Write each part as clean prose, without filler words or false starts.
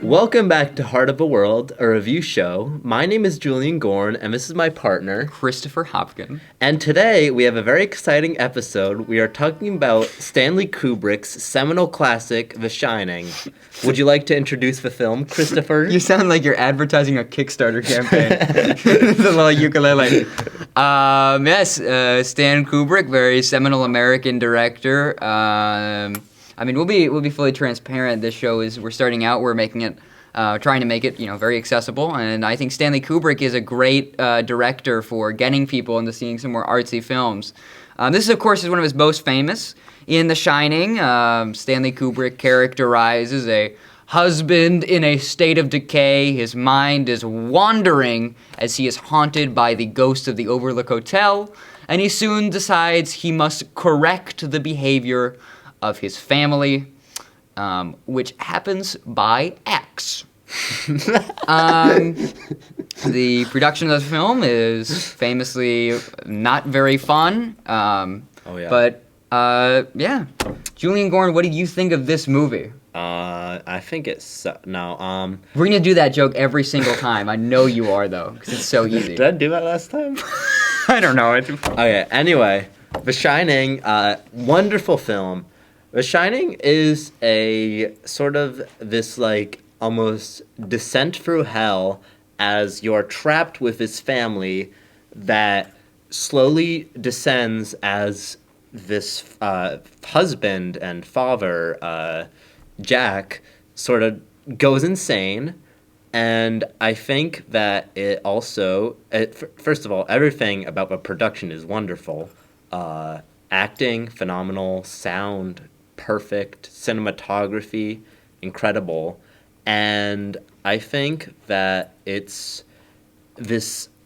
Welcome back to Heart of a World, a review show. My name is Julian Gorn, and this is my partner, Christopher Hopkin. And today we have a very exciting episode. We are talking about Stanley Kubrick's seminal classic, The Shining. Would you like to introduce the film, Christopher? You sound like you're advertising a Kickstarter campaign. The little ukulele. Yes, Stan Kubrick, very seminal American director. We'll be fully transparent. This show we're starting out. We're making it, trying to make it, very accessible. And I think Stanley Kubrick is a great director for getting people into seeing some more artsy films. This, of course, is one of his most famous. In The Shining, Stanley Kubrick characterizes a husband in a state of decay. His mind is wandering as he is haunted by the ghost of the Overlook Hotel, and he soon decides he must correct the behavior of his family, which happens by axe. The production of the film is famously not very fun. But Julian Gorn, what do you think of this movie? I think it's we're gonna do that joke every single time. I know you are though, because it's so easy. Did I do that last time? I don't know. Okay. Anyway, The Shining, wonderful film. The Shining is a sort of this almost descent through hell as you're trapped with this family that slowly descends as this husband and father, Jack, sort of goes insane. And I think that it also, first of all, everything about the production is wonderful. Acting, phenomenal. Sound, perfect. Cinematography, incredible. And I think that this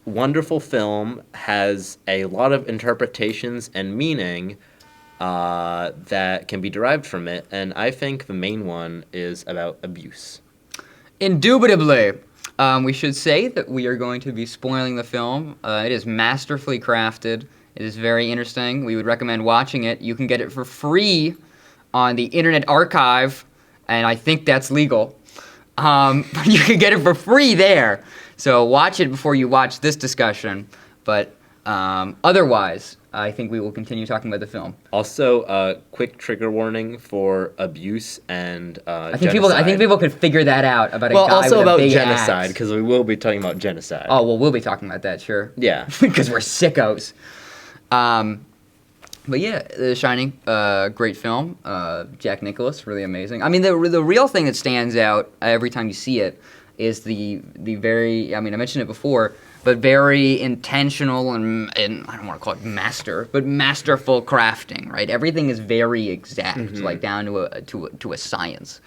wonderful film has a lot of interpretations and meaning that can be derived from it, and I think the main one is about abuse. Indubitably. We should say that we are going to be spoiling the film. It is masterfully crafted. It is very interesting. We would recommend watching it. You can get it for free on the Internet Archive, and I think that's legal. But you can get it for free there. So watch it before you watch this discussion. But otherwise, I think we will continue talking about the film. Also, a quick trigger warning for abuse and I think people could figure that out about a guy also with about a big genocide, axe. because we will be talking about genocide. Oh, well, we'll be talking about that, sure. Yeah. Because we're sickos. But yeah, The Shining, great film. Jack Nicklaus, really amazing. I mean, the real thing that stands out every time you see it is the very, I mentioned it before, but very intentional and I don't want to call it masterful crafting, right? Everything is very exact, down to a science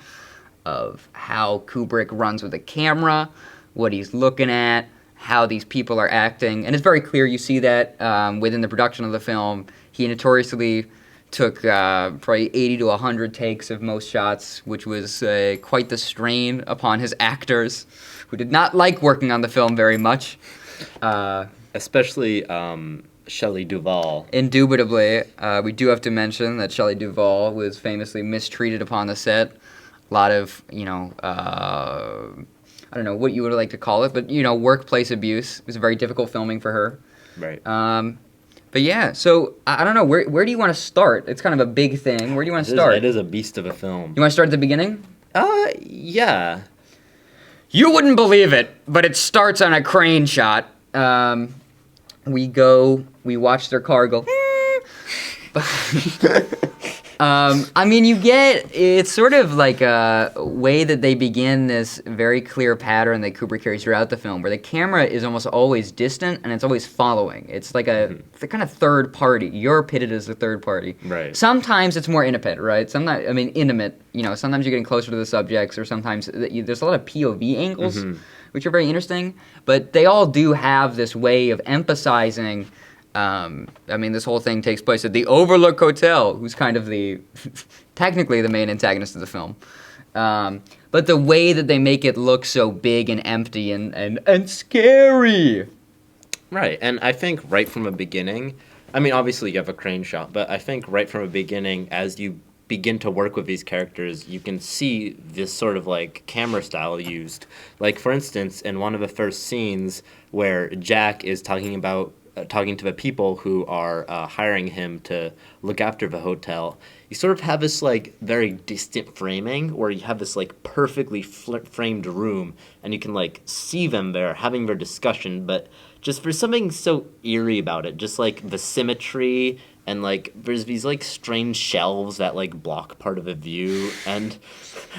of how Kubrick runs with the camera, what he's looking at, how these people are acting, and it's very clear. You see that within the production of the film. He notoriously took probably 80 to 100 takes of most shots, which was quite the strain upon his actors, who did not like working on the film very much. Especially Shelley Duvall. Indubitably. We do have to mention that Shelley Duvall was famously mistreated upon the set. A lot of, I don't know what you would like to call it, but, workplace abuse. It was very difficult filming for her. Right. But yeah, so I don't know, where do you want to start? It's kind of a big thing. Where do you want to start? It is a beast of a film. You want to start at the beginning? Yeah. You wouldn't believe it, but it starts on a crane shot. We watch their car go. It's sort of like a way that they begin this very clear pattern that Kubrick carries throughout the film, where the camera is almost always distant and it's always following. It's like the kind of third party. You're pitted as the third party. Right. Sometimes it's more intimate, right? Intimate. Sometimes you're getting closer to the subjects, or sometimes there's a lot of POV angles, which are very interesting. But they all do have this way of emphasizing. This whole thing takes place at the Overlook Hotel, who's kind of technically the main antagonist of the film. But the way that they make it look so big and empty and scary. Right, and I think right from the beginning, I mean, obviously you have a crane shot, but I think right from the beginning, as you begin to work with these characters, you can see this sort of like camera style used. Like, for instance, in one of the first scenes where Jack is talking to the people who are hiring him to look after the hotel, you sort of have this like very distant framing where you have this like perfectly framed room, and you can like see them there having their discussion, but just there's something so eerie about it, just like the symmetry, and like there's these like strange shelves that like block part of the view, and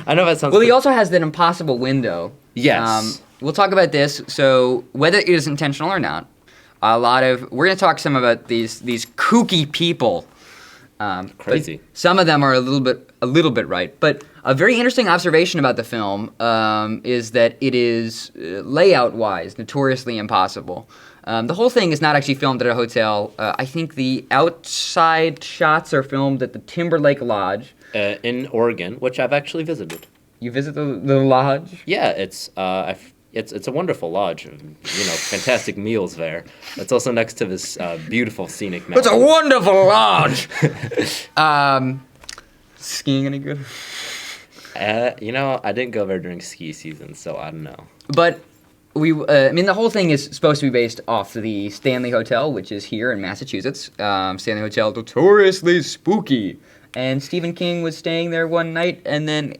I know that sounds Well, he also has that impossible window. Yes. We'll talk about this. So whether it is intentional or not, we're going to talk some about these kooky people. Crazy. Some of them are a little bit right. But a very interesting observation about the film is that it is layout-wise notoriously impossible. The whole thing is not actually filmed at a hotel. I think the outside shots are filmed at the Timberlake Lodge in Oregon, which I've actually visited. You visit the lodge? Yeah, it's a wonderful lodge. Fantastic meals there. It's also next to this beautiful scenic mountain. It's a wonderful lodge. Skiing any good? I didn't go there during ski season, so I don't know. But the whole thing is supposed to be based off the Stanley Hotel, which is here in Massachusetts. Stanley Hotel, notoriously spooky. And Stephen King was staying there one night, and then,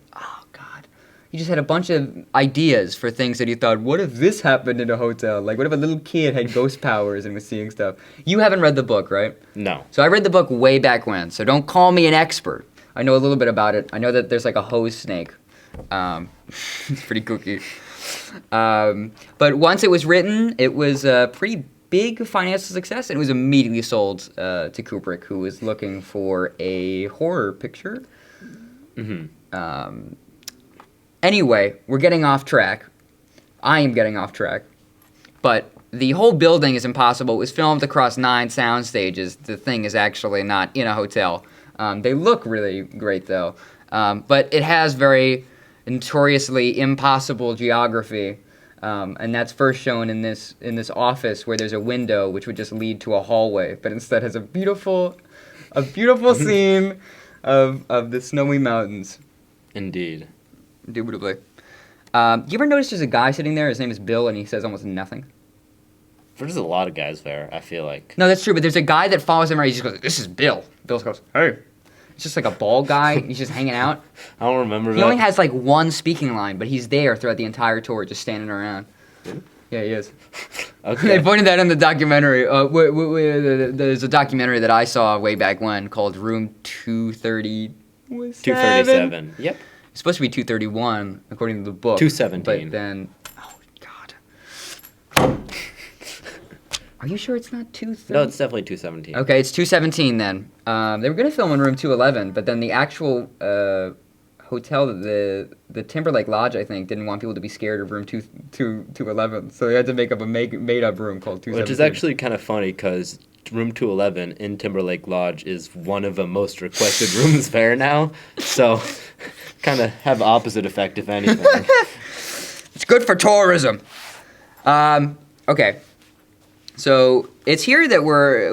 he just had a bunch of ideas for things that he thought, what if this happened in a hotel? Like, what if a little kid had ghost powers and was seeing stuff? You haven't read the book, right? No. So I read the book way back when, so don't call me an expert. I know a little bit about it. I know that there's like a hose snake. It's pretty kooky. But once it was written, it was a pretty big financial success, and it was immediately sold to Kubrick, who was looking for a horror picture. Mm-hmm. Anyway, we're getting off track. I am getting off track. But the whole building is impossible. It was filmed across 9 sound stages. The thing is actually not in a hotel. They look really great, though. But it has very notoriously impossible geography. And that's first shown in this office where there's a window which would just lead to a hallway, but instead has a beautiful scene of the snowy mountains. Indeed. Indubitably. You ever notice there's a guy sitting there? His name is Bill, and he says almost nothing. There's a lot of guys there, I feel like. No, that's true, but there's a guy that follows him around. He just goes, "This is Bill." Bill goes, "Hey." It's just like a bald guy. He's just hanging out. I don't remember that. He only has like one speaking line, but he's there throughout the entire tour, just standing around. Really? Yeah, he is. Okay. They pointed that in the documentary. There's a documentary that I saw way back when called Room 237. 237. Yep. It's supposed to be 231, according to the book. 217. But then, oh, God. Are you sure it's not 230? No, it's definitely 217. Okay, it's 217 then. They were going to film in room 211, but then the actual hotel, the Timberlake Lodge, I think, didn't want people to be scared of room 211, so they had to make up a made-up room called 217. Which is actually kind of funny, because room 211 in Timberlake Lodge is one of the most requested rooms there now, so kind of have the opposite effect, if anything. It's good for tourism. Okay. So it's here that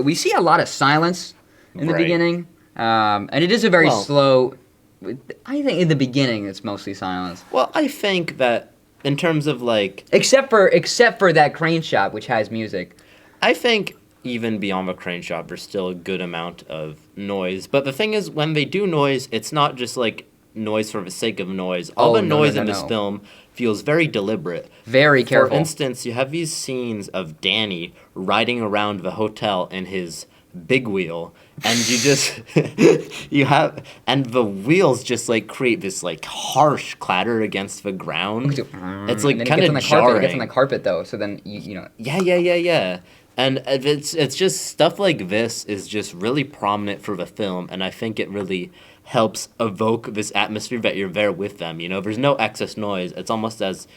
we see a lot of silence in the beginning, and it is a very slow. I think in the beginning it's mostly silence. Well, I think that in terms of like, except for that crane shot which has music. I think even beyond the crane shot, there's still a good amount of noise. But the thing is, when they do noise, it's not just like noise for the sake of noise. All the noise in this film feels very deliberate. Very careful. For instance, you have these scenes of Danny riding around the hotel in his big wheel, and you just and the wheels just like create this like harsh clatter against the ground. It's like kind of jarring. It gets on the carpet though, so then you know. Yeah. And it's just stuff like this is just really prominent for the film, and I think it really helps evoke this atmosphere that you're there with them. You know, there's no excess noise. It's almost as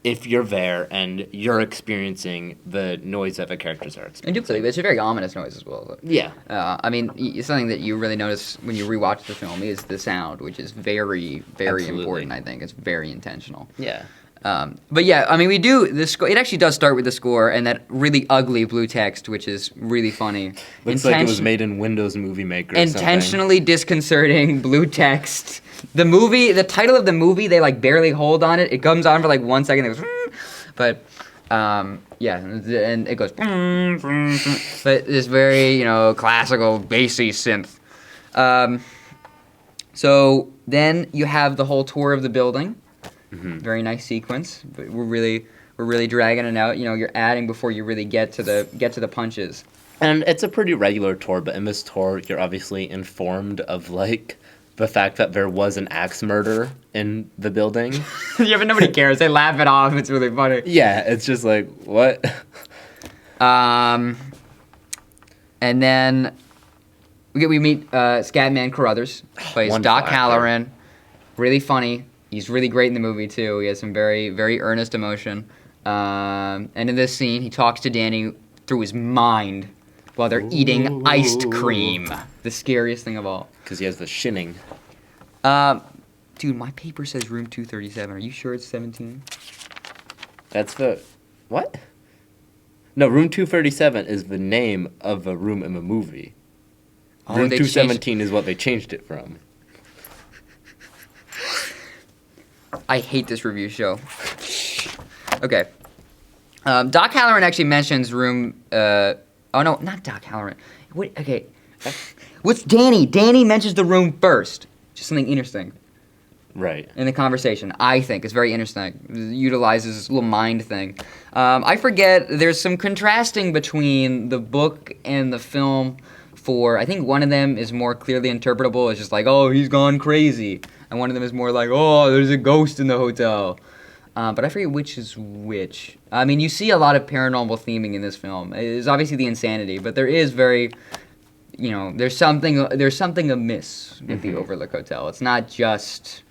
if you're there and you're experiencing the noise that the characters are experiencing. And duplicate, it's a very ominous noise as well. Yeah. I mean, it's something that you really notice when you rewatch the film is the sound, which is very, very Absolutely. important, I think. It's very intentional. Yeah. But yeah, I mean, we do the score. It actually does start with the score and that really ugly blue text, which is really funny. Looks like it was made in Windows Movie Maker. Or intentionally disconcerting blue text. The title of the movie, they like barely hold on it. It comes on for like 1 second. It goes, but yeah, and it goes. But this very classical bassy synth. So then you have the whole tour of the building. Mm-hmm. Very nice sequence. But we're really dragging it out. You're adding before you really get to the punches. And it's a pretty regular tour, but in this tour, you're obviously informed of like the fact that there was an axe murder in the building. Yeah, but nobody cares. They laugh it off. It's really funny. Yeah, it's just like what. And then we meet Scatman Carruthers, plays Doc Halloran. Really funny. He's really great in the movie, too. He has some very, very earnest emotion. And in this scene, he talks to Danny through his mind while they're eating iced cream. The scariest thing of all. Because he has the shinning. Dude, my paper says room 237. Are you sure it's 17? That's the... What? No, room 237 is the name of a room in the movie. Room 217 is what they changed it from. I hate this review show. Okay. Doc Halloran actually mentions room... oh, no, not Doc Halloran. Okay. What's Danny? Danny mentions the room first. Just something interesting. Right. In the conversation, I think. It's very interesting. It utilizes this little mind thing. I forget, there's some contrasting between the book and the film for... I think one of them is more clearly interpretable. It's just like, oh, he's gone crazy. And one of them is more like, oh, there's a ghost in the hotel. But I forget which is which. I mean, you see a lot of paranormal theming in this film. It's obviously the insanity, but there is very, there's something amiss with the Overlook Hotel. It's not just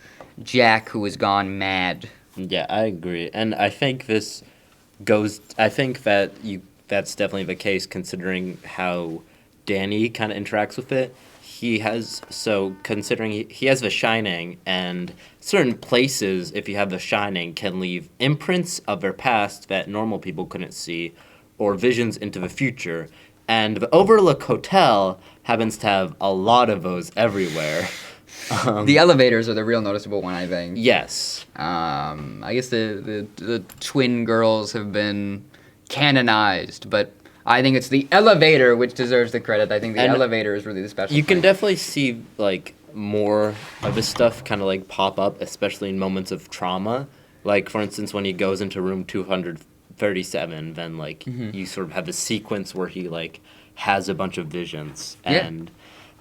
Jack who has gone mad. Yeah, I agree, and I think this goes. I think that that's definitely the case considering how Danny kind of interacts with it. Considering he has The Shining, and certain places, if you have The Shining, can leave imprints of their past that normal people couldn't see, or visions into the future. And the Overlook Hotel happens to have a lot of those everywhere. The elevators are the real noticeable one, I think. Yes. I guess the twin girls have been canonized, but... I think it's the elevator which deserves the credit. I think the elevator is really the special thing. Can definitely see, like, more of this stuff kind of, like, pop up, especially in moments of trauma. Like, for instance, when he goes into room 237, then, like, you sort of have the sequence where he, like, has a bunch of visions. And,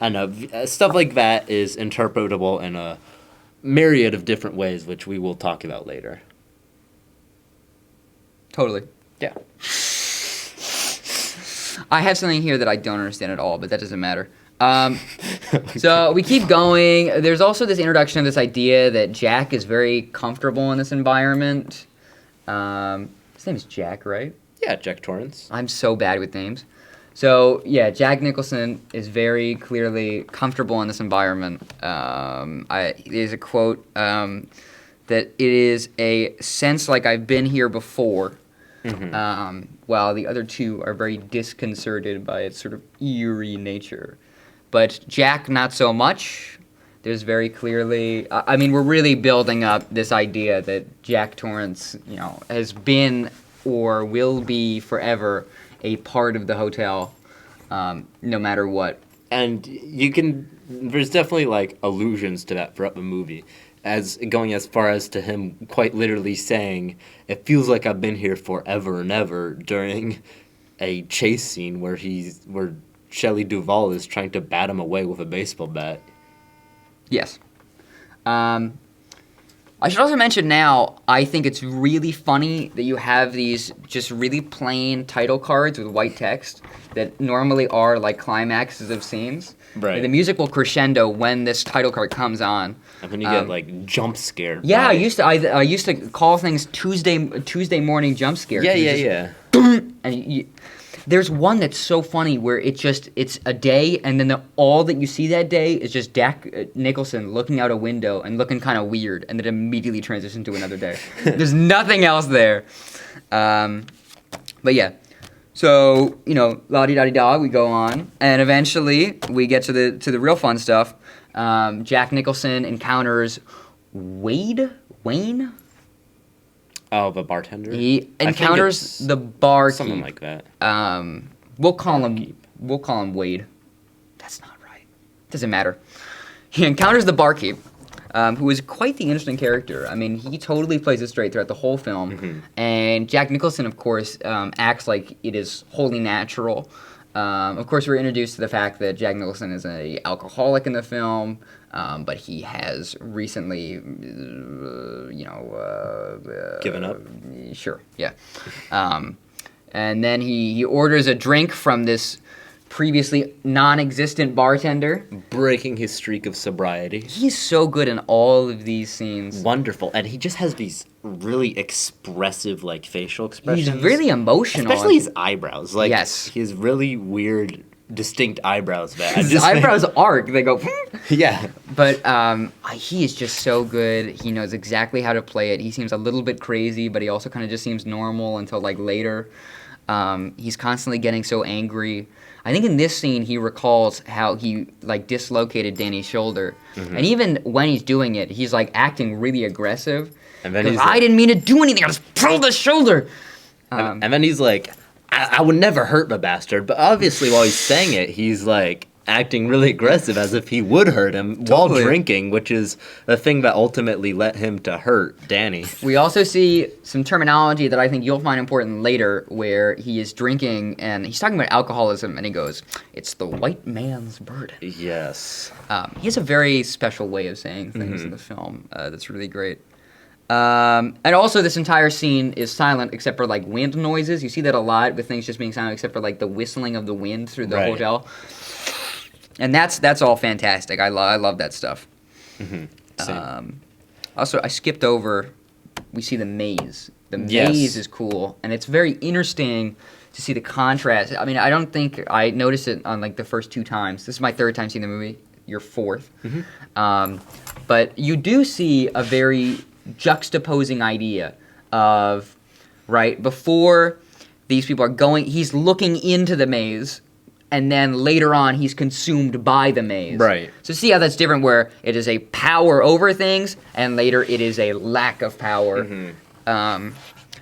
I know, stuff like that is interpretable in a myriad of different ways, which we will talk about later. Totally. Yeah. I have something here that I don't understand at all, but that doesn't matter. So we keep going. There's also this introduction of this idea that Jack is very comfortable in this environment. His name is Jack, right? Yeah, Jack Torrance. I'm so bad with names. So, yeah, Jack Nicholson is very clearly comfortable in this environment. There's a quote that it is a sense like I've been here before. While the other two are very disconcerted by its sort of eerie nature. But Jack, not so much. There's very clearly... I mean, we're really building up this idea that Jack Torrance, has been or will be forever a part of the hotel, no matter what. And there's definitely, like, allusions to that throughout the movie. As going as far as to him quite literally saying, it feels like I've been here forever and ever during a chase scene where Shelley Duvall is trying to bat him away with a baseball bat. Yes. I I should also mention now, I think it's really funny that you have these just really plain title cards with white text that normally are like climaxes of scenes. Right. The music will crescendo when this title card comes on. And when you get like jump scared. Yeah, by... I used to call things Tuesday morning jump scares. Yeah. And there's one that's so funny where it's a day, and then all that you see that day is just Jack Nicholson looking out a window and looking kind of weird, and then immediately transition to another day. There's nothing else there. But yeah, so la-di-da-di-da, we go on, and eventually we get to the real fun stuff. Jack Nicholson encounters Wayne. Oh, the bartender? He encounters the barkeep. Something like that. We'll call him Wade. That's not right. Doesn't matter. He encounters the barkeep, who is quite the interesting character. I mean, he totally plays it straight throughout the whole film. Mm-hmm. And Jack Nicholson, of course, acts like it is wholly natural. Of course, we're introduced to the fact that Jack Nicholson is an alcoholic in the film, but he has recently, given up? Sure, yeah. And then he orders a drink from this previously non-existent bartender. Breaking his streak of sobriety. He's so good in all of these scenes. Wonderful. And he just has these really expressive, like, facial expressions. He's really emotional. Especially his eyebrows. Like, yes. He has really weird, distinct eyebrows. His eyebrows arc. They go... Yeah. But he is just so good. He knows exactly how to play it. He seems a little bit crazy, but he also kind of just seems normal until, like, later. He's constantly getting so angry. I think in this scene he recalls how he like dislocated Danny's shoulder, mm-hmm. and even when he's doing it, he's like acting really aggressive. And then I didn't mean to do anything. I just pulled the shoulder. And then he's like, I would never hurt the bastard. But obviously, while he's saying it, he's like acting really aggressive as if he would hurt him while drinking, which is the thing that ultimately led him to hurt Danny. We also see some terminology that I think you'll find important later, where he is drinking and he's talking about alcoholism, and he goes, "It's the white man's burden." Yes. He has a very special way of saying things mm-hmm. in the film that's really great. And also this entire scene is silent except for like wind noises. You see that a lot with things just being silent except for like the whistling of the wind through the hotel. And that's all fantastic. I love that stuff. Mm-hmm. Same. Also, I skipped over. We see the maze. The maze is cool, and it's very interesting to see the contrast. I mean, I don't think I noticed it on like the first 2 times. This is my 3rd time seeing the movie. Your 4th. Mm-hmm. But you do see a very juxtaposing idea of before these people are going. He's looking into the maze. And then later on, he's consumed by the maze. Right. So see how that's different, where it is a power over things, and later it is a lack of power. Mm-hmm.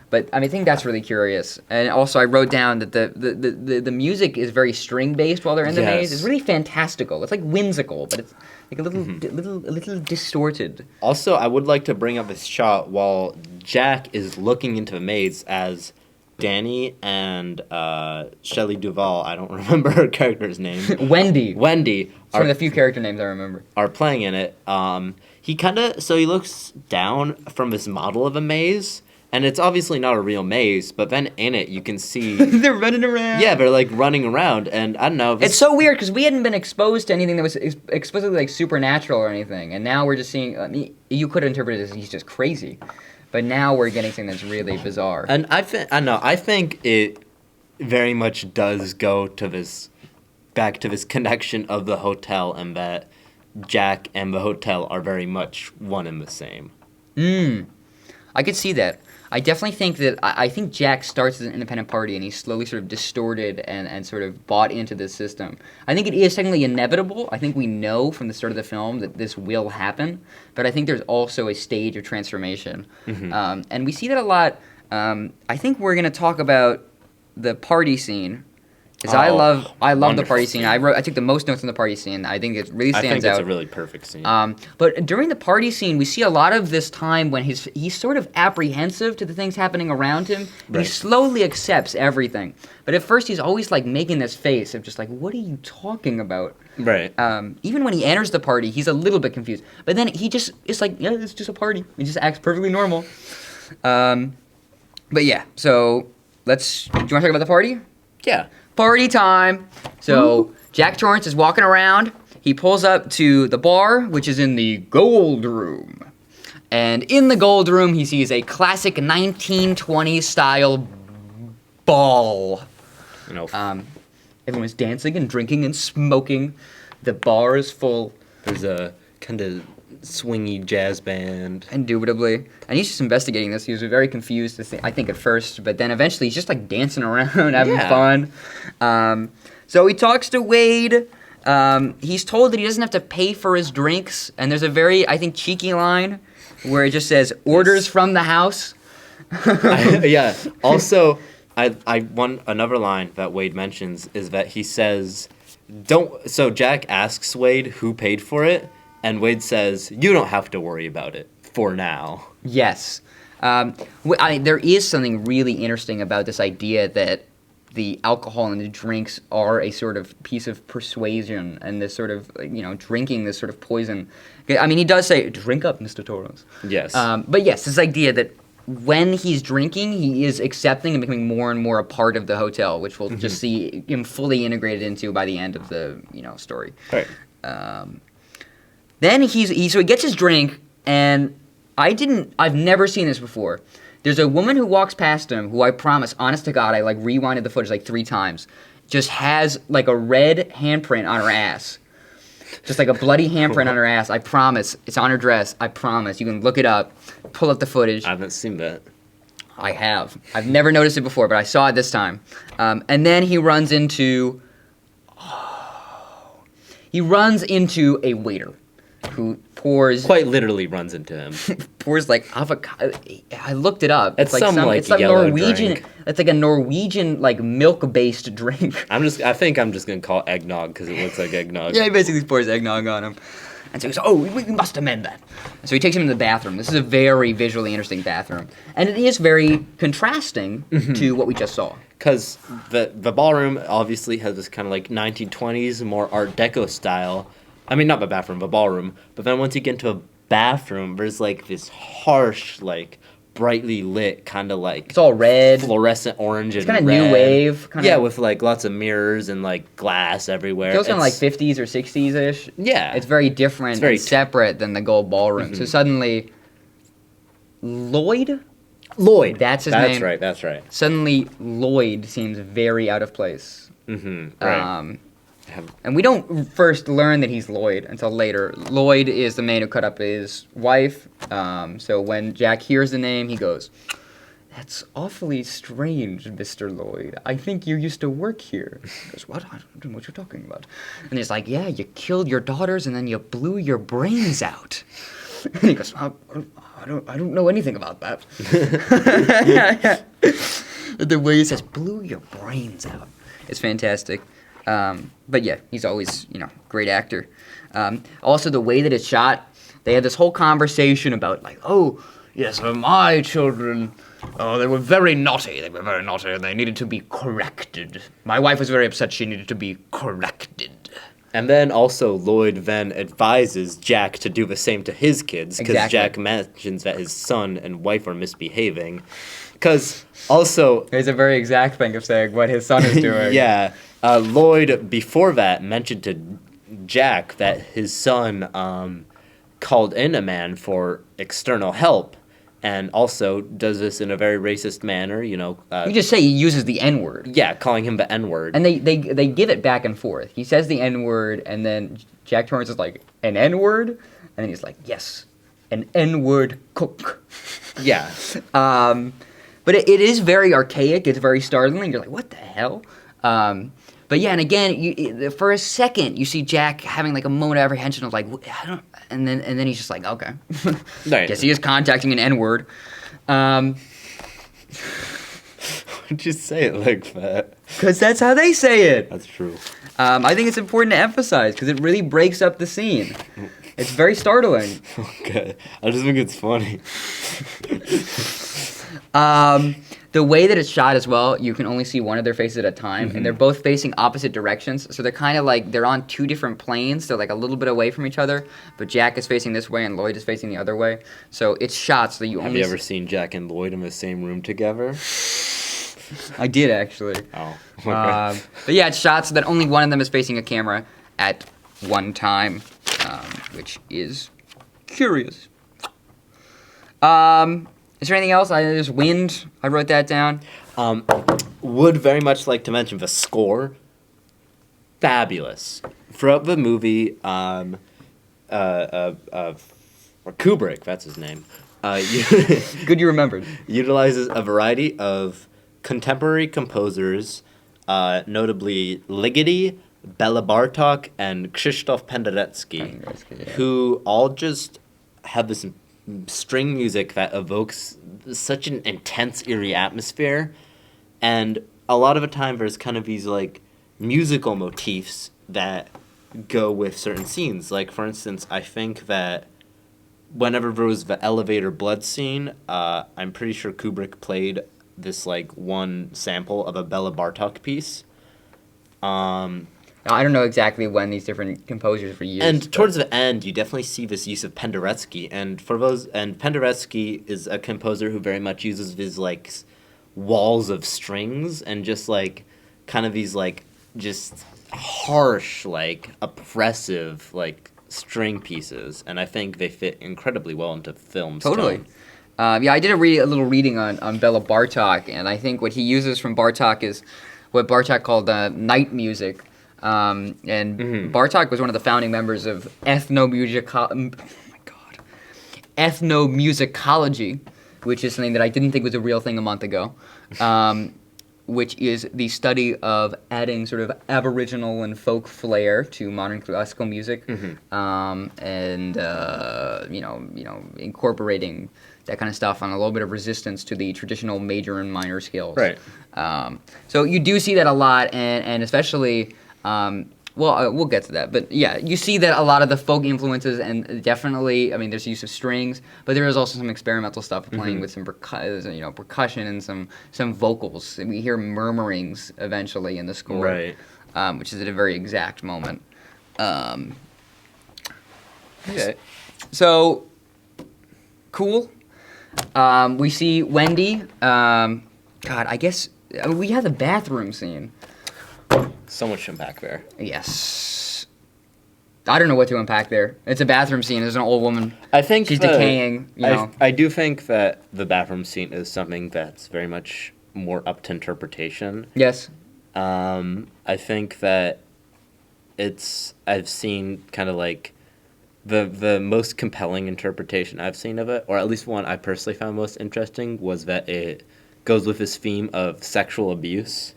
But I think that's really curious. And also, I wrote down that the music is very string based while they're in the maze. It's really fantastical. It's like whimsical, but it's like a little distorted. Also, I would like to bring up this shot while Jack is looking into the maze as Danny and Shelley Duvall, I don't remember her character's name. Wendy. It's one of the few character names I remember. Are playing in it. He looks down from this model of a maze, and it's obviously not a real maze, but then in it you can see... They're running around. Yeah, they're like running around, and I don't know. It's so weird, because we hadn't been exposed to anything that was explicitly like supernatural or anything, and now we're just seeing... you could interpret it as he's just crazy. But now we're getting something that's really bizarre. And I think it very much does go to back to this connection of the hotel, and that Jack and the hotel are very much one and the same. I could see that. I definitely think that I think Jack starts as an independent party, and he's slowly sort of distorted and sort of bought into this system. I think it is technically inevitable. I think we know from the start of the film that this will happen, but I think there's also a stage of transformation. Mm-hmm. And we see that a lot. I think we're going to talk about the party scene Because I love the wonderful party scene. scene. I took the most notes on the party scene. I think it really I stands think out. it's a really perfect scene. But during the party scene, we see a lot of this time when he's sort of apprehensive to the things happening around him. And Right. he slowly accepts everything. But at first, he's always like making this face of just like, what are you talking about? Right. Even when he enters the party, he's a little bit confused. But then it's like, yeah, it's just a party. He just acts perfectly normal. But yeah, so do you want to talk about the party? Yeah. Party time. So Jack Torrance is walking around. He pulls up to the bar, which is in the Gold Room. And in the Gold Room, he sees a classic 1920s style ball. You know, Everyone's dancing and drinking and smoking. The bar is full. there's a kind of swingy jazz band. Indubitably. And he's just investigating this. He was very confused, I think, at first. But then eventually he's just, like, dancing around, having fun. So he talks to Wade. He's told that he doesn't have to pay for his drinks. And there's a very, I think, cheeky line where it just says, orders from the house. Yeah. Also, another line that Wade mentions is that he says, so Jack asks Wade who paid for it. And Wade says, you don't have to worry about it for now. Yes. There is something really interesting about this idea that the alcohol and the drinks are a sort of piece of persuasion and this sort of, drinking this sort of poison. I mean, he does say, drink up, Mr. Torrance. Yes. But yes, this idea that when he's drinking, he is accepting and becoming more and more a part of the hotel, which we'll just see him fully integrated into by the end of the, story. Right. Then he gets his drink, and I've never seen this before. There's a woman who walks past him, who I promise, honest to God, I like rewinded the footage like 3 times, just has like a red handprint on her ass. Just like a bloody handprint on her ass. I promise. It's on her dress. I promise. You can look it up, pull up the footage. I haven't seen that. I have. I've never noticed it before, but I saw it this time. And then he runs into a waiter who pours... Quite literally runs into him. pours like avocado. I looked it up. It's like yellow Norwegian. drink. It's like a Norwegian like milk-based drink. I think I'm just gonna call it eggnog because it looks like eggnog. Yeah, he basically pours eggnog on him. And so he goes, oh, we must amend that. And so he takes him to the bathroom. This is a very visually interesting bathroom. And it is very contrasting to what we just saw. Because the ballroom obviously has this kind of like 1920s, more Art Deco style. I mean, not the bathroom, the ballroom. But then once you get into a bathroom, there's like this harsh, like brightly lit kind of like... It's all red. Fluorescent orange and It's kind of red. new wave. Yeah, with like lots of mirrors and like glass everywhere. It feels kind of like 50s or 60s-ish. Yeah. It's very different and separate than the gold ballroom. So suddenly, Lloyd? That's his name. That's right. Suddenly, Lloyd seems very out of place. Right. And we don't first learn that he's Lloyd until later. Lloyd is the man who cut up his wife. So when Jack hears the name, he goes, "That's awfully strange, Mr. Lloyd. I think you used to work here." He goes, "What? I don't know what you're talking about." And he's like, "Yeah, you killed your daughters and then you blew your brains out." And he goes, I don't know anything about that." The way he says, "blew your brains out." It's fantastic. But yeah, he's always, great actor. Also, the way that it's shot, they had this whole conversation about, like, oh, yes, my children, they were very naughty. They were very naughty, and they needed to be corrected. My wife was very upset she needed to be corrected. And then also Lloyd then advises Jack to do the same to his kids, because Jack mentions that his son and wife are misbehaving. Because also... It's a very exact thing of saying what his son is doing. Yeah. Lloyd, before that, mentioned to Jack that his son called in a man for external help, and also does this in a very racist manner, you just say he uses the N-word. Yeah, calling him the N-word. And they give it back and forth. He says the N-word, and then Jack Torrance is like, an N-word? And then he's like, yes, an N-word cook. Yeah. But it is very archaic. It's very startling. You're like, what the hell? But yeah, and again, for a second, you see Jack having like a moment of apprehension of like, and then he's just like, okay, right. Guess he is contacting an N-word. would you say it like that? Because that's how they say it. That's true. I think it's important to emphasize because it really breaks up the scene. It's very startling. Okay. I just think it's funny. The way that it's shot as well, you can only see one of their faces at a time, and they're both facing opposite directions. So they're kind of like, they're on two different planes. They're like a little bit away from each other, but Jack is facing this way and Lloyd is facing the other way. So it's shot so that you only... Have you ever seen Jack and Lloyd in the same room together? I did, actually. Oh. Okay. But yeah, it's shot so that only one of them is facing a camera at one time, which is curious. Is there anything else? There's wind. I wrote that down. Would very much like to mention the score. Fabulous. Throughout the movie, Kubrick, that's his name. Good you remembered. Utilizes a variety of contemporary composers, notably Ligeti, Bela Bartok, and Krzysztof Penderecki, who all just have this string music that evokes such an intense, eerie atmosphere. And a lot of the time there's kind of these, like, musical motifs that go with certain scenes. Like, for instance, I think that whenever there was the elevator blood scene, I'm pretty sure Kubrick played this, like, one sample of a Bela Bartok piece. I don't know exactly when these different composers were used. And towards the end, you definitely see this use of Penderecki. And Penderecki is a composer who very much uses these, like, walls of strings and just, like, kind of these, like, just harsh, like, oppressive, like, string pieces. And I think they fit incredibly well into film. Totally. Yeah, I did a little reading on Bela Bartok, and I think what he uses from Bartok is what Bartok called night music. And Bartok was one of the founding members of ethnomusicology, which is something that I didn't think was a real thing a month ago, which is the study of adding sort of Aboriginal and folk flair to modern classical music, and incorporating that kind of stuff on a little bit of resistance to the traditional major and minor scales. Right. So you do see that a lot, and especially. We'll get to that, but yeah, you see that a lot of the folk influences, and definitely, I mean, there's use of strings, but there is also some experimental stuff playing with some percussion and some vocals. And we hear murmurings eventually in the score, right? Which is at a very exact moment. Okay. So cool. We see Wendy. God, I guess we have the bathroom scene. So much to unpack there. Yes. I don't know what to unpack there. It's a bathroom scene. There's an old woman. I think she's decaying. I do think that the bathroom scene is something that's very much more up to interpretation. Yes. I think that I've seen kind of like the most compelling interpretation I've seen of it, or at least one I personally found most interesting, was that it goes with this theme of sexual abuse.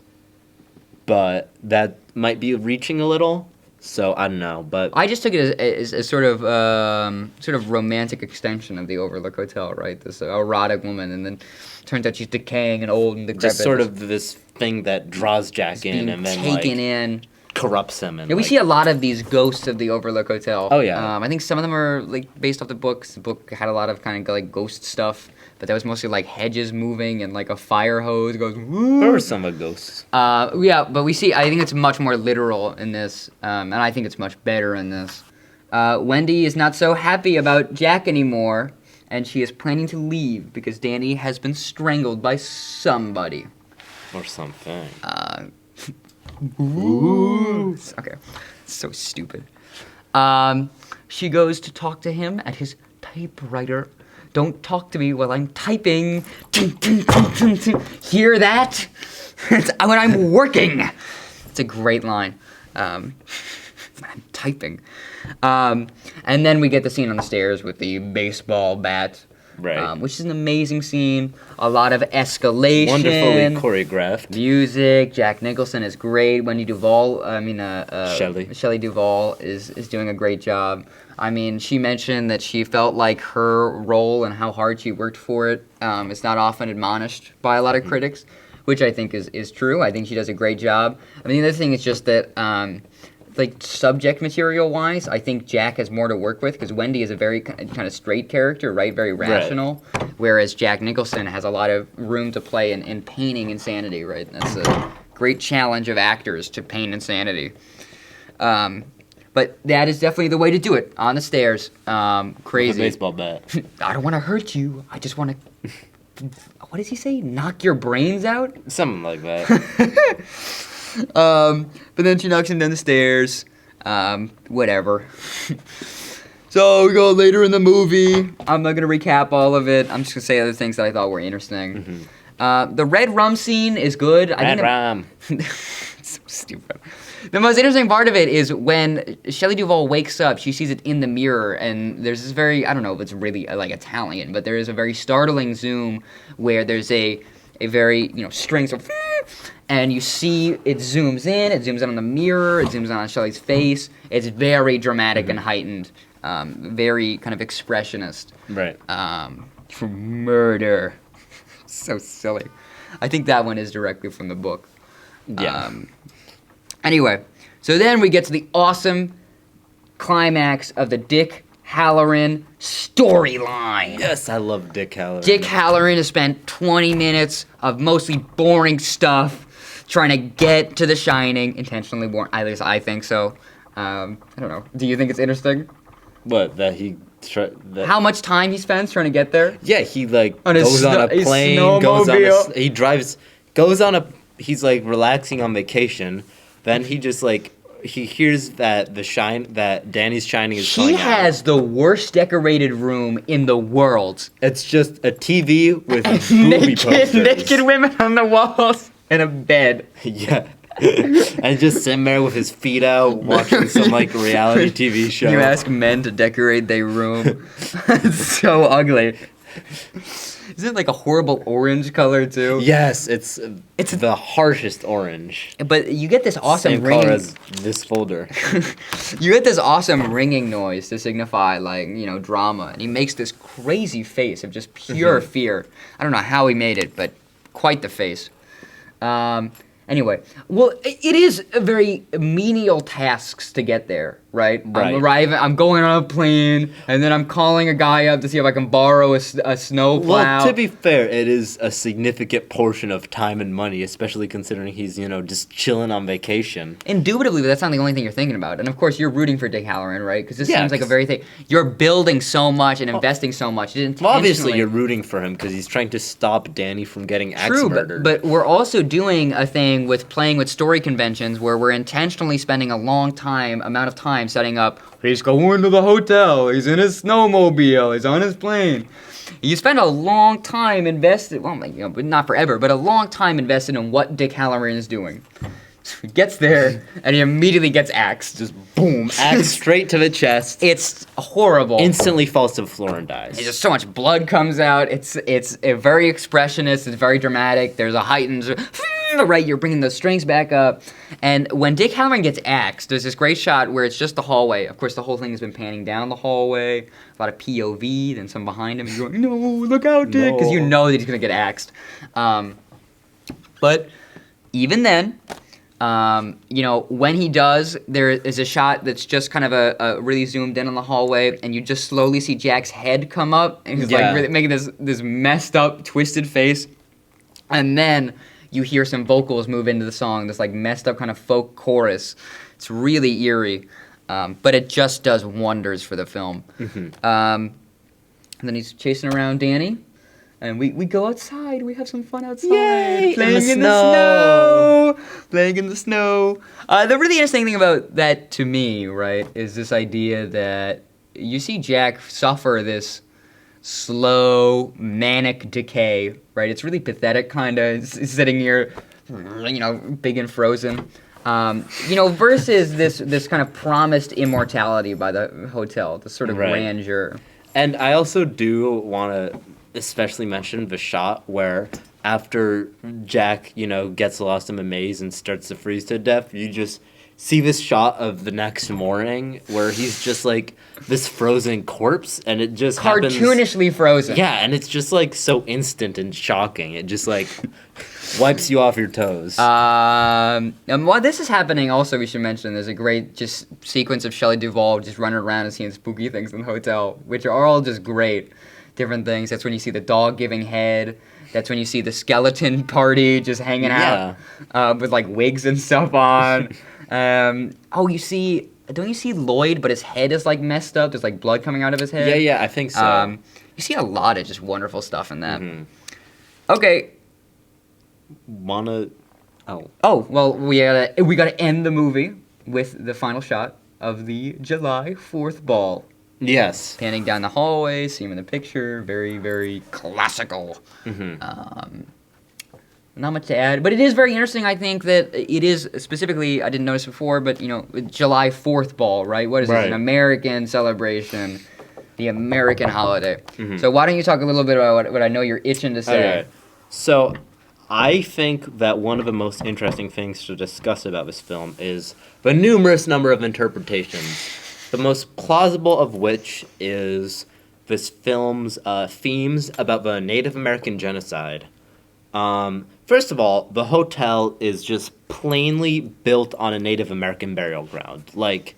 But that might be reaching a little, so I don't know. But I just took it as a sort of romantic extension of the Overlook Hotel, right? This erotic woman, and then turns out she's decaying and old and decrepit. Just sort of this thing that draws Jack in and then taken in, corrupts him. And we see a lot of these ghosts of the Overlook Hotel. Oh yeah. I think some of them are like based off the books. The book had a lot of kind of like ghost stuff. But that was mostly like hedges moving and like a fire hose goes. Woo! There were some of ghosts. Yeah, but we see. I think it's much more literal in this, and I think it's much better in this. Wendy is not so happy about Jack anymore, and she is planning to leave because Danny has been strangled by somebody. Or something. Ooh. Okay, so stupid. She goes to talk to him at his typewriter. Don't talk to me while I'm typing. Hear that? It's when I'm working. It's a great line. When I'm typing. And then we get the scene on the stairs with the baseball bat. Right. Which is an amazing scene. A lot of escalation. Wonderfully choreographed. Music. Jack Nicholson is great. Shelley Duvall is doing a great job. I mean, she mentioned that she felt like her role and how hard she worked for it is not often admonished by a lot of critics, which I think is true. I think she does a great job. I mean, the other thing is just that, like, subject material-wise, I think Jack has more to work with, because Wendy is a very kind of straight character, right? Very rational, whereas Jack Nicholson has a lot of room to play in painting insanity, right? That's a great challenge of actors, to paint insanity. But that is definitely the way to do it, on the stairs. Crazy. With a baseball bat. I don't want to hurt you. I just want to... What does he say? Knock your brains out? Something like that. But then she knocks him down the stairs. Whatever. So we go later in the movie. I'm not going to recap all of it. I'm just going to say other things that I thought were interesting. The red rum scene is good. Red rum. So stupid. The most interesting part of it is when Shelley Duvall wakes up, she sees it in the mirror, and there's this very, I don't know if it's really like Italian, but there is a very startling zoom where there's a very, strings of, and you see it zooms in on the mirror, it zooms in on Shelley's face. It's very dramatic and heightened, very kind of expressionist. Right. For murder. So silly. I think that one is directly from the book. Yeah. Anyway, so then we get to the awesome climax of the Dick Halloran storyline. Yes, I love Dick Halloran. Dick Halloran has spent 20 minutes of mostly boring stuff trying to get to The Shining. Intentionally boring. At least I think so. I don't know. Do you think it's interesting? What, that he... How much time he spends trying to get there? Yeah, he, on goes on a plane, he drives, he's, relaxing on vacation. Then he just, he hears that that Danny's Shining is coming out. He has the worst decorated room in the world. It's just a TV with movie posters. Naked women on the walls and a bed. Yeah. And just sitting there with his feet out, watching some, reality TV show. You ask men to decorate their room. It's so ugly. Isn't it a horrible orange color too? Yes, it's the harshest orange. But you get this awesome Same ringing... color as this folder. You get this awesome ringing noise to signify drama, and he makes this crazy face of just pure fear. I don't know how he made it, but quite the face. Anyway, well, it is a very menial tasks to get there, right? I'm going on a plane, and then I'm calling a guy up to see if I can borrow a snowplow. Well, to be fair, it is a significant portion of time and money, especially considering he's, just chilling on vacation. Indubitably, but that's not the only thing you're thinking about. And of course, you're rooting for Dick Halloran, right? Because this seems like a very thing. You're building so much and investing so much. Well, obviously, you're rooting for him because he's trying to stop Danny from getting axe murdered. But we're also doing a thing with playing with story conventions where we're intentionally spending a long amount of time setting up, he's going to the hotel, he's in his snowmobile, he's on his plane. You spend a long time invested, not forever, but a long time invested in what Dick Halloran is doing. He gets there, and he immediately gets axed. Just boom, axe straight to the chest. It's horrible. Instantly falls to the floor and dies. Just so much blood comes out. It's a very expressionist. It's very dramatic. There's a heightened... Right, you're bringing those strings back up. And when Dick Halloran gets axed, there's this great shot where it's just the hallway. Of course, the whole thing has been panning down the hallway. A lot of POV, then some behind him. And you're going, no, look out, Dick. Because you know that he's going to get axed. But even then... when he does, there is a shot that's just kind of a really zoomed in on the hallway, and you just slowly see Jack's head come up, and he's really making this messed up, twisted face, and then you hear some vocals move into the song, this messed up kind of folk chorus. It's really eerie, but it just does wonders for the film. And then he's chasing around Danny. And we go outside. We have some fun outside. Yay! Playing in the snow. Playing in the snow. The really interesting thing about that to me, right, is this idea that you see Jack suffer this slow, manic decay, right? It's really pathetic, kind of, sitting here, big and frozen. Versus this kind of promised immortality by the hotel, this sort of grandeur. And I also do want to especially mention the shot where after Jack, gets lost in the maze and starts to freeze to death, you just see this shot of the next morning where he's just like this frozen corpse, and it just Cartoonishly frozen. Yeah, and it's just like so instant and shocking. It just like wipes you off your toes. While this is happening, also we should mention there's a great just sequence of Shelley Duvall just running around and seeing spooky things in the hotel, which are all just great. Different things. That's when you see the dog giving head. That's when you see the skeleton party just hanging out with like wigs and stuff on. Don't you see Lloyd, but his head is like messed up. There's like blood coming out of his head. Yeah, I think so. You see a lot of just wonderful stuff in that. Mm-hmm. Okay. Well, we gotta end the movie with the final shot of the July 4th ball. Yes. Panning down the hallway, see him in the picture. Very, very classical. Mm-hmm. Not much to add, but it is very interesting. I think that it is specifically, I didn't notice before, but July 4th ball, right? What is it? An American celebration, the American holiday. Mm-hmm. So why don't you talk a little bit about what I know you're itching to say? Okay. So I think that one of the most interesting things to discuss about this film is the numerous number of interpretations, the most plausible of which is this film's themes about the Native American genocide. First of all, the hotel is just plainly built on a Native American burial ground. Like,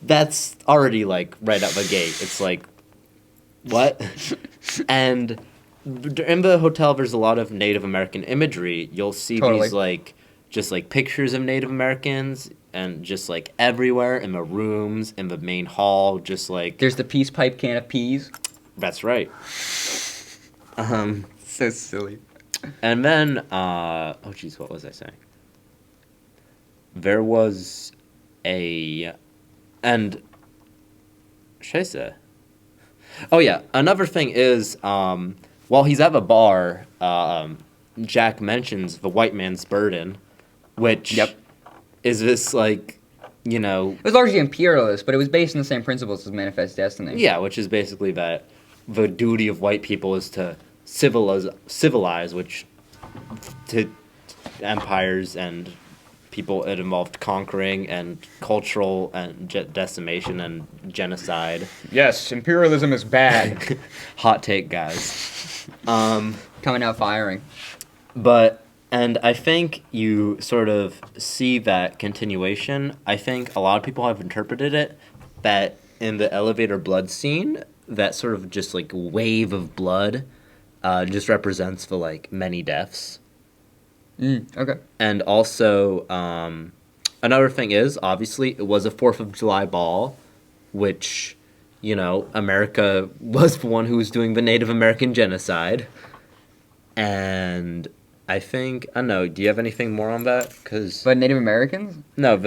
that's already, like, right out the gate. It's like, what? And in the hotel, there's a lot of Native American imagery. You'll see these, like, just, like, pictures of Native Americans, and just, like, everywhere in the rooms, in the main hall, just, like... There's the peace pipe can of peas. That's right. So silly. And then, what was I saying? There was should I say? Oh yeah, another thing is, while he's at the bar, Jack mentions the white man's burden, which is this, like, It was largely imperialist, but it was based on the same principles as Manifest Destiny. Yeah, which is basically that the duty of white people is to civilize, which to empires and people it involved conquering and cultural and decimation and genocide. Yes, imperialism is bad. Hot take, guys. Coming out firing. And I think you sort of see that continuation. I think a lot of people have interpreted it that in the elevator blood scene, that sort of just like wave of blood just represents the, like, many deaths. Okay. And also, another thing is, obviously, it was a 4th of July ball, which, America was the one who was doing the Native American genocide. And I think, I don't know, do you have anything more on that? But Native Americans? No,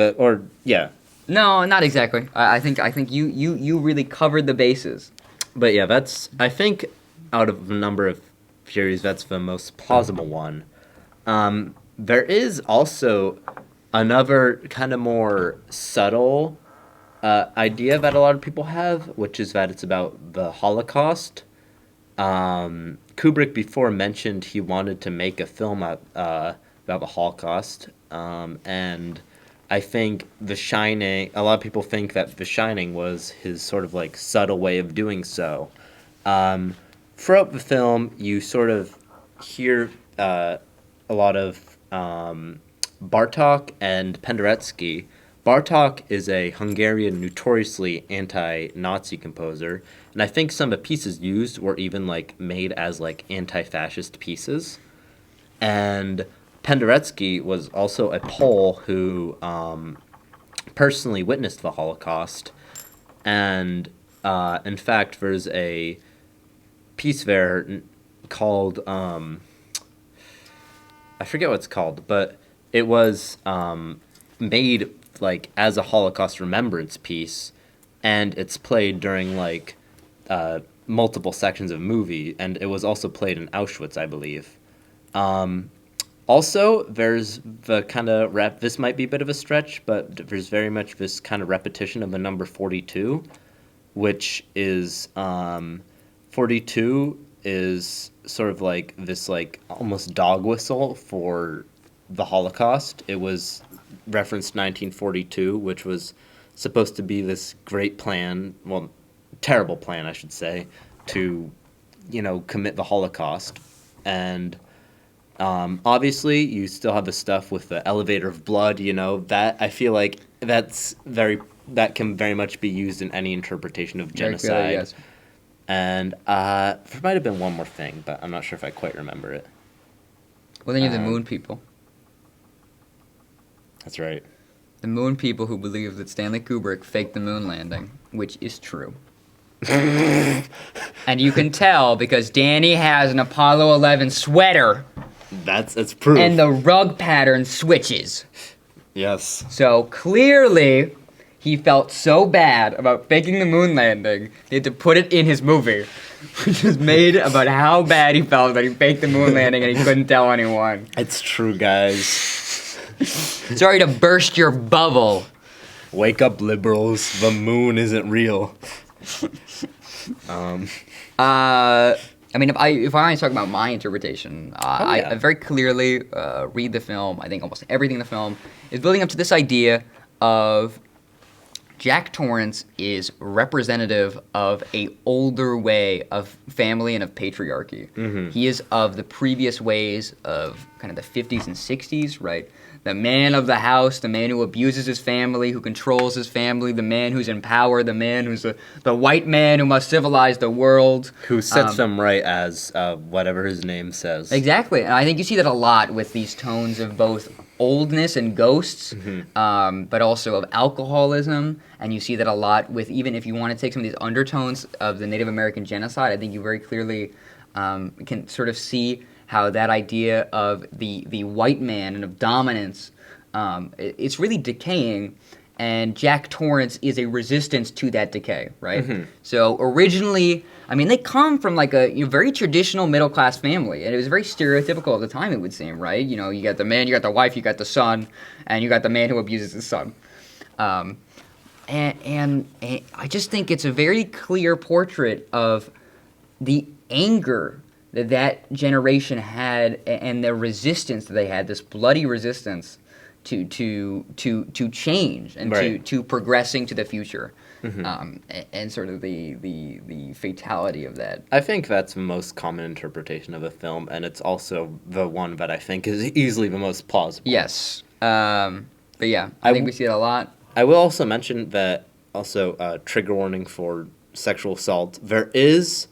No, not exactly. I think you really covered the bases. But yeah, I think out of a number of theories, that's the most plausible one. There is also another kind of more subtle idea that a lot of people have, which is that it's about the Holocaust. Kubrick before mentioned he wanted to make a film about the Holocaust, and I think The Shining, a lot of people think that The Shining was his sort of like subtle way of doing so. Throughout the film, you sort of hear a lot of Bartók and Penderecki. Bartók is a Hungarian notoriously anti-Nazi composer, and I think some of the pieces used were even like made as like anti-fascist pieces. And Penderecki was also a Pole who personally witnessed the Holocaust, and in fact, there's a piece there called I forget what it's called, but it was made like as a Holocaust remembrance piece, and it's played during like multiple sections of a movie, and it was also played in Auschwitz, I believe. Also, there's the kind of this might be a bit of a stretch, but there's very much this kind of repetition of the number 42, which is 42 is sort of like this like almost dog whistle for the Holocaust. It was referenced 1942, which was supposed to be this great plan, well, terrible plan, I should say, to, commit the Holocaust. And obviously, you still have the stuff with the elevator of blood, that I feel like that can very much be used in any interpretation of genocide. Clearly, yes. And there might have been one more thing, but I'm not sure if I quite remember it. Well, then you have the moon people. That's right. The moon people who believe that Stanley Kubrick faked the moon landing, which is true. And you can tell because Danny has an Apollo 11 sweater. That's proof. And the rug pattern switches. Yes. So clearly, he felt so bad about faking the moon landing, he had to put it in his movie, which was made about how bad he felt that he faked the moon landing and he couldn't tell anyone. It's true, guys. Sorry to burst your bubble. Wake up, liberals. The moon isn't real. I mean, if I want to talk about my interpretation, I very clearly read the film. I think almost everything in the film is building up to this idea of Jack Torrance is representative of a older way of family and of patriarchy. Mm-hmm. He is of the previous ways of kind of the 50s and 60s, right? The man of the house, the man who abuses his family, who controls his family, the man who's in power, the man who's the white man who must civilize the world. Who sets them right as whatever his name says. Exactly. And I think you see that a lot with these tones of both oldness and ghosts, but also of alcoholism. And you see that a lot with, even if you want to take some of these undertones of the Native American genocide, I think you very clearly can sort of see how that idea of the white man and of dominance, it's really decaying, and Jack Torrance is a resistance to that decay, right? Mm-hmm. So originally, I mean, they come from like a very traditional middle-class family, and it was very stereotypical at the time, it would seem, right? You got the man, you got the wife, you got the son, and you got the man who abuses his son. And I just think it's a very clear portrait of the anger that generation had and the resistance that they had, this bloody resistance to change and right. to progressing to the future, mm-hmm. And sort of the fatality of that. I think that's the most common interpretation of a film, and it's also the one that I think is easily the most plausible. Yes, but yeah, I think we see it a lot. I will also mention that trigger warning for sexual assault. There is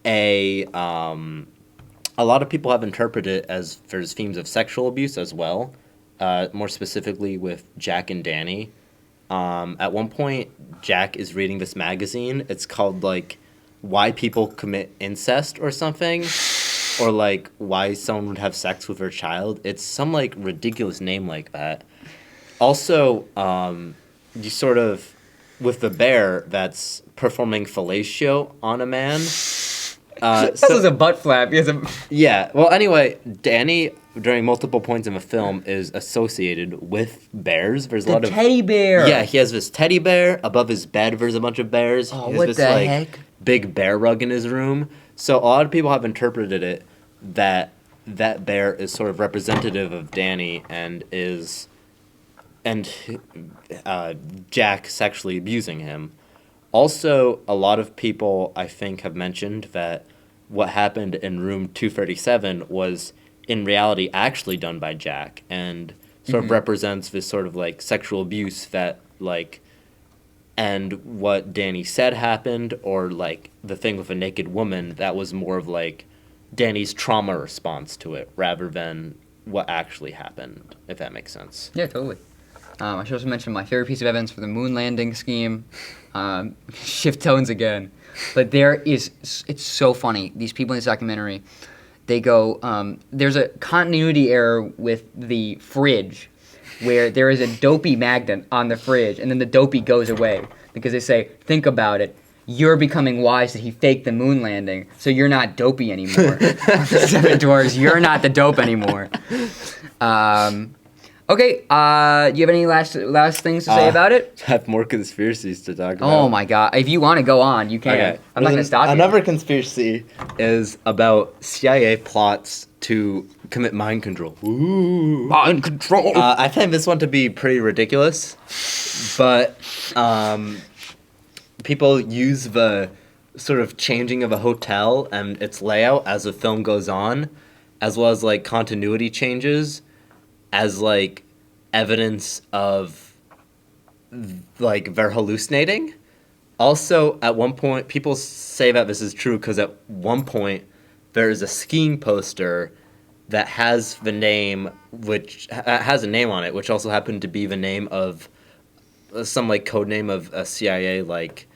a lot of people have interpreted it as there's themes of sexual abuse as well, more specifically with Jack and Danny. At one point, Jack is reading this magazine. It's called, like, Why People Commit Incest or something, or, like, Why Someone Would Have Sex with Their Child. It's some, like, ridiculous name like that. Also, you sort of, with the bear that's performing fellatio on a man. That was a butt flap. Yeah. Well, anyway, Danny, during multiple points in the film, is associated with bears. There's a lot of teddy bear. Yeah, he has this teddy bear. Above his bed, there's a bunch of bears. Oh, he has what this, the heck? Big bear rug in his room. So a lot of people have interpreted it that bear is sort of representative of Danny and Jack sexually abusing him. Also, a lot of people, I think, have mentioned that what happened in room 237 was, in reality, actually done by Jack, and sort of represents this sort of, like, sexual abuse that, like, and what Danny said happened, or, like, the thing with a naked woman, that was more of, like, Danny's trauma response to it, rather than what actually happened, if that makes sense. Yeah, totally. I should also mention my favorite piece of evidence for the moon landing scheme. Shift tones again. But it's so funny. These people in this documentary, they go, there's a continuity error with the fridge where there is a dopey magnet on the fridge, and then the dopey goes away because they say, think about it. You're becoming wise that he faked the moon landing, so you're not dopey anymore. Seven Dwarves, you're not the dope anymore. Okay, do you have any last things to say about it? I have more conspiracies to talk about. Oh my god, if you want to go on, you can. Okay. I'm not going to stop you. Another conspiracy is about CIA plots to commit mind control. Ooh. Mind control. I find this one to be pretty ridiculous, but people use the sort of changing of a hotel and its layout as the film goes on, as well as like continuity changes, as like evidence of like they're hallucinating. Also, at one point, people say that this is true because at one point there is a skiing poster that has the name, which has a name on it, which also happened to be the name of some like code name of a CIA like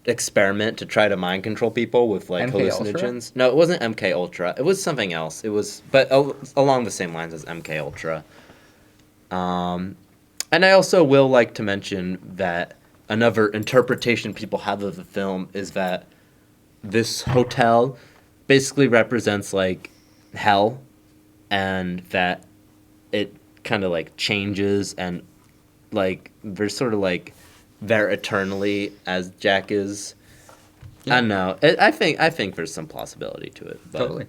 experiment to try to mind control people with like MK hallucinogens. No, it wasn't MK Ultra. It was something else. It was, but along the same lines as MK Ultra. And I also will like to mention that another interpretation people have of the film is that this hotel basically represents like hell, and that it kind of like changes and like there's sort of like there eternally as Jack is. Yeah. I don't know. I think there's some plausibility to it. But Totally.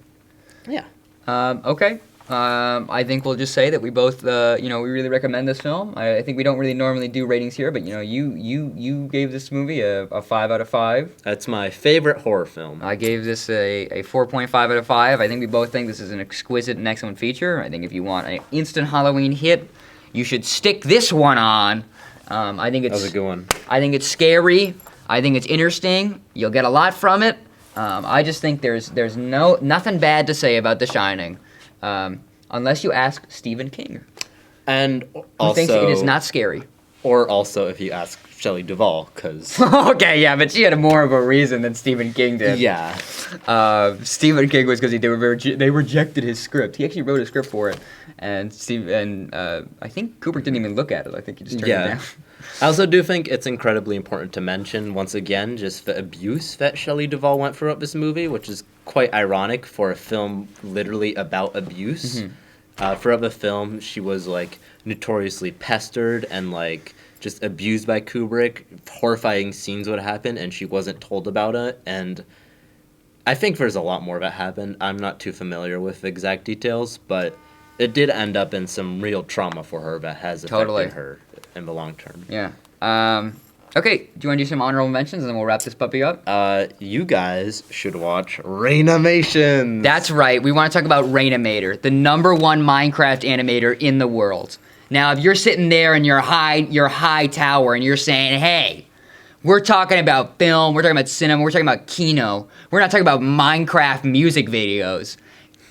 Yeah. Okay. I think we'll just say that we both, we really recommend this film. I think we don't really normally do ratings here, but you gave this movie a 5 out of 5. That's my favorite horror film. I gave this a 4.5 out of 5. I think we both think this is an exquisite and excellent feature. I think if you want an instant Halloween hit, you should stick this one on. I think it's that was a good one. I think it's scary. I think it's interesting. You'll get a lot from it. I just think there's nothing bad to say about The Shining. Unless you ask Stephen King, and who also thinks it is not scary. Or also if you ask Shelley Duvall, because okay, yeah, but she had more of a reason than Stephen King did. Yeah, Stephen King was because they rejected his script. He actually wrote a script for it, and I think Kubrick didn't even look at it. I think he just turned it down. I also do think it's incredibly important to mention, once again, just the abuse that Shelley Duvall went throughout this movie, which is quite ironic for a film literally about abuse. Mm-hmm. Throughout the film, she was, like, notoriously pestered and, like, just abused by Kubrick. Horrifying scenes would happen, and she wasn't told about it. And I think there's a lot more that happened. I'm not too familiar with the exact details, but it did end up in some real trauma for her that has affected her in the long term. Yeah. Okay, do you want to do some honorable mentions and then we'll wrap this puppy up? You guys should watch Rainimations. That's right. We want to talk about Rainimator, the #1 Minecraft animator in the world. Now, if you're sitting there in your high tower and you're saying, hey, we're talking about film, we're talking about cinema, we're talking about Kino, we're not talking about Minecraft music videos,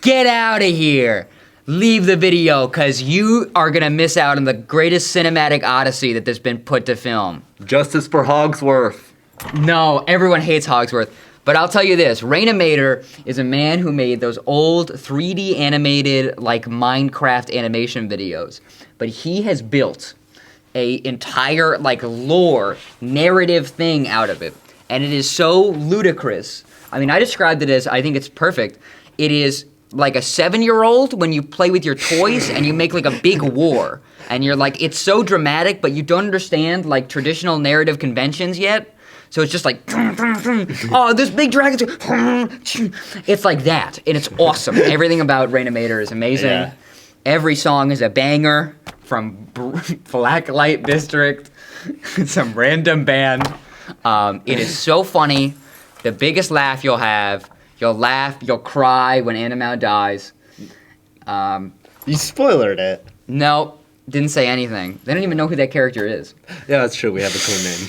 get out of here. Leave the video, because you are going to miss out on the greatest cinematic odyssey that has been put to film. Justice for Hogsworth. No, everyone hates Hogsworth. But I'll tell you this, Rainimator is a man who made those old 3D animated, like, Minecraft animation videos. But he has built a entire, like, lore, narrative thing out of it. And it is so ludicrous. I mean, I described it as, I think it's perfect. It is like a 7-year-old when you play with your toys and you make like a big war. And you're like, it's so dramatic, but you don't understand like traditional narrative conventions yet. So it's just like, oh, this big dragon. It's like that. And it's awesome. Everything about Rainimator is amazing. Yeah. Every song is a banger from Blacklight District, some random band. It is so funny. The biggest laugh you'll have. You'll laugh, you'll cry when Animal dies. You spoilered it. No, didn't say anything. They don't even know who that character is. Yeah, that's true. We have a cool name.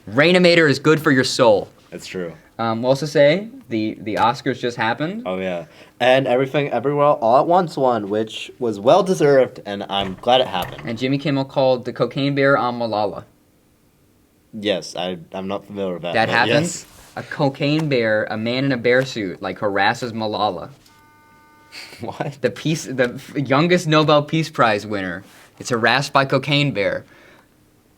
Rainimator is good for your soul. That's true. We'll also say the Oscars just happened. Oh, yeah. And Everything Everywhere All at Once won, which was well-deserved, and I'm glad it happened. And Jimmy Kimmel called the cocaine bear on Malala. Yes, I'm not familiar with that. That happened? Yes. A cocaine bear, a man in a bear suit, like, harasses Malala. What? The youngest Nobel Peace Prize winner is harassed by cocaine bear.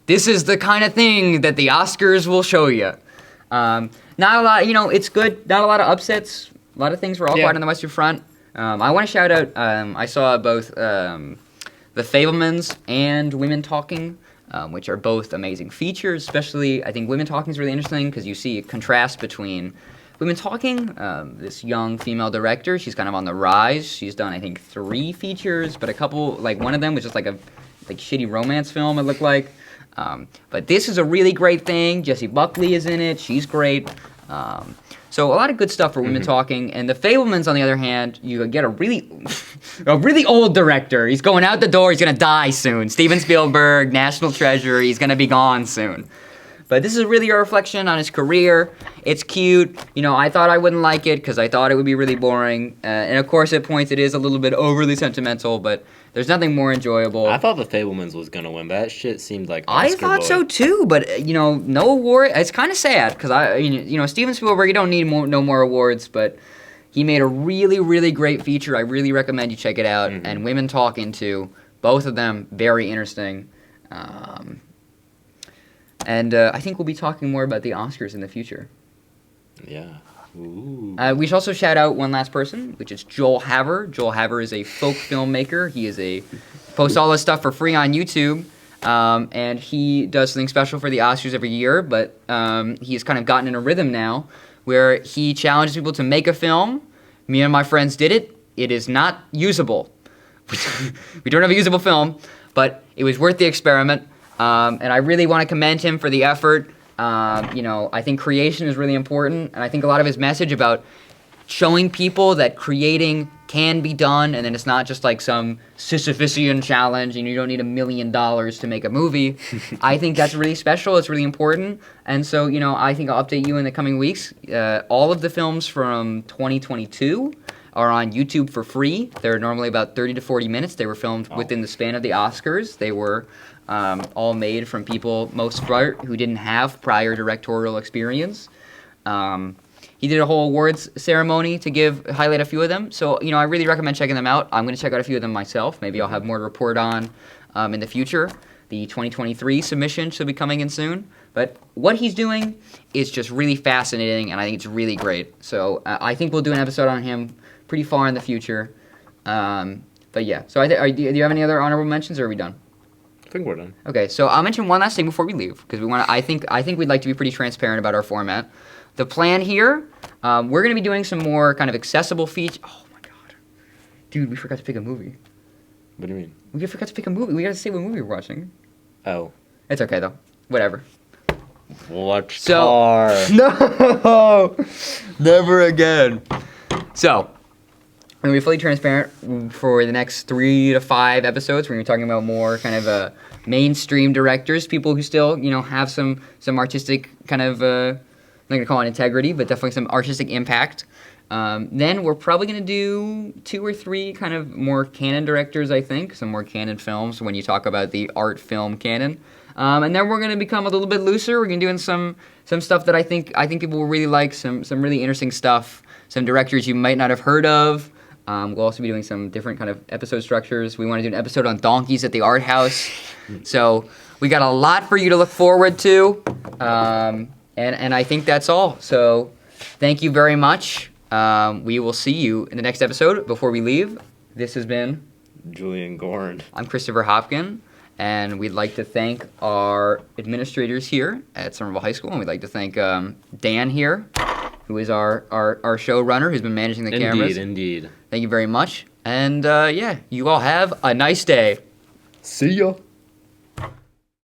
This is the kind of thing that the Oscars will show you. Not a lot, it's good. Not a lot of upsets. A lot of things were all quiet on the Western Front. I want to shout out, I saw both The Fabelmans and Women Talking, which are both amazing features. Especially, I think Women Talking is really interesting because you see a contrast between we've been talking. This young female director, she's kind of on the rise. She's done, I think, 3 features, but a couple, like one of them was just like a shitty romance film, it looked like. But this is a really great thing. Jessie Buckley is in it. She's great. So a lot of good stuff for women talking. And The Fabelmans, on the other hand, you get a really old director. He's going out the door. He's going to die soon. Steven Spielberg, national treasure. He's going to be gone soon. But this is really a reflection on his career. It's cute. You know, I thought I wouldn't like it because I thought it would be really boring. And of course, at points, it is a little bit overly sentimental, but there's nothing more enjoyable. I thought The Fabelmans was going to win, but that shit seemed like I thought so too, but, you know, no award. It's kind of sad because, you know, Steven Spielberg, you don't need no more awards, but he made a really, really great feature. I really recommend you check it out. And Women Talking too. Both of them, very interesting. And I think we'll be talking more about the Oscars in the future. Yeah. Ooh. We should also shout out one last person, which is Joel Haver. Joel Haver is a folk filmmaker. He posts all this stuff for free on YouTube. And he does something special for the Oscars every year, but he has kind of gotten in a rhythm now where he challenges people to make a film. Me and my friends did it. It is not usable. We don't have a usable film, but it was worth the experiment. And I really want to commend him for the effort. You know, I think creation is really important, and I think a lot of his message about showing people that creating can be done, and then it's not just like some Sisyphusian challenge, and you don't need $1 million to make a movie. I think that's really special. It's really important, and so, you know, I think I'll update you in the coming weeks. All of the films from 2022 are on YouTube for free. They're normally about 30 to 40 minutes. They were filmed within the span of the Oscars. They were all made from people, most part, who didn't have prior directorial experience. He did a whole awards ceremony to highlight a few of them. So, you know, I really recommend checking them out. I'm going to check out a few of them myself. Maybe I'll have more to report on in the future. The 2023 submission should be coming in soon. But what he's doing is just really fascinating, and I think it's really great. So I think we'll do an episode on him pretty far in the future. But yeah, so do you have any other honorable mentions, or are we done? I think we're done. Okay, so I'll mention one last thing before we leave, because I think we'd like to be pretty transparent about our format. The plan here, we're going to be doing some more kind of accessible features. Oh my god. Dude, we forgot to pick a movie. What do you mean? We forgot to pick a movie. We got to say what movie we're watching. Oh. It's okay, though. Whatever. Watch Tar. No! Never again. So, I'm going to be fully transparent for the next 3 to 5 episodes. We're going to be talking about more kind of mainstream directors, people who still, you know, have some artistic kind of, I'm not going to call it integrity, but definitely some artistic impact. Then we're probably going to do 2 or 3 kind of more canon directors, I think, some more canon films when you talk about the art film canon. And then we're going to become a little bit looser. We're going to be doing some stuff that I think people will really like, some really interesting stuff, some directors you might not have heard of. We'll also be doing some different kind of episode structures. We want to do an episode on donkeys at the art house. So we got a lot for you to look forward to. And I think that's all. So thank you very much. We will see you in the next episode. Before we leave, this has been Julian Gorn. I'm Christopher Hopkin, and we'd like to thank our administrators here at Somerville High School, and we'd like to thank Dan here, who is our showrunner, who's been managing the cameras. Indeed. Thank you very much. And, yeah, you all have a nice day. See ya.